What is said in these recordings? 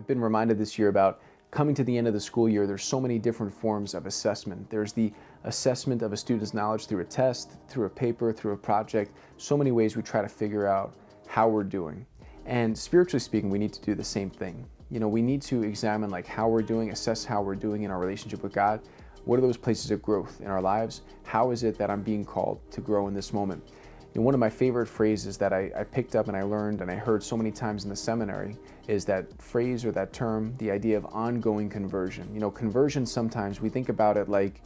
I've been reminded this year about coming to the end of the school year. There's so many different forms of assessment. There's the assessment of a student's knowledge through a test, through a paper, through a project. So many ways we try to figure out how we're doing. And spiritually speaking, we need to do the same thing. We need to examine like how we're doing, assess how we're doing in our relationship with God. What are those places of growth in our lives? How is it that I'm being called to grow in this moment? One of my favorite phrases that I picked up and I learned and I heard so many times in the seminary is that phrase or that term, the idea of ongoing conversion. Conversion, sometimes we think about it like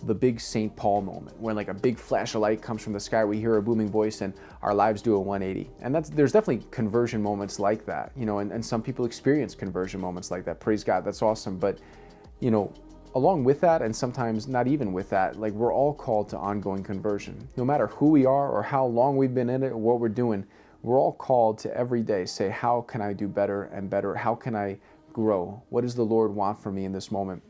the big St. Paul moment, when like a big flash of light comes from the sky, we hear a booming voice and our lives do a 180. And there's definitely conversion moments like that, and some people experience conversion moments like that. Praise God, that's awesome. But, along with that, and sometimes not even with that, like we're all called to ongoing conversion. No matter who we are or how long we've been in it or what we're doing, we're all called to every day say, how can I do better and better? How can I grow? What does the Lord want from me in this moment?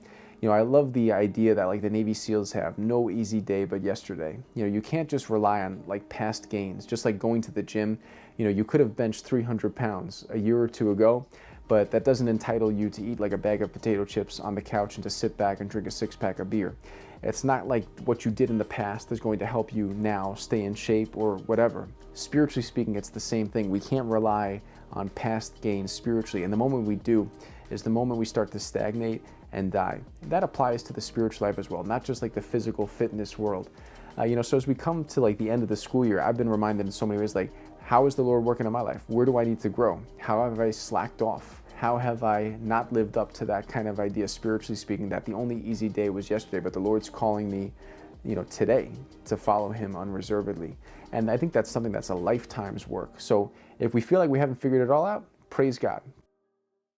I love the idea that like the Navy SEALs have, no easy day but yesterday. You can't just rely on like past gains, just like going to the gym. You could have benched 300 pounds a year or two ago, but that doesn't entitle you to eat like a bag of potato chips on the couch and to sit back and drink a 6-pack of beer. It's not like what you did in the past is going to help you now stay in shape or whatever. Spiritually speaking, it's the same thing. We can't rely on past gains spiritually. And the moment we do is the moment we start to stagnate and die. That applies to the spiritual life as well, not just like the physical fitness world. So as we come to like the end of the school year, I've been reminded in so many ways, like, how is the Lord working in my life? Where do I need to grow? How have I slacked off? How have I not lived up to that kind of idea, spiritually speaking, that the only easy day was yesterday, but the Lord's calling me, today to follow him unreservedly. And I think that's something that's a lifetime's work. So if we feel like we haven't figured it all out, praise God.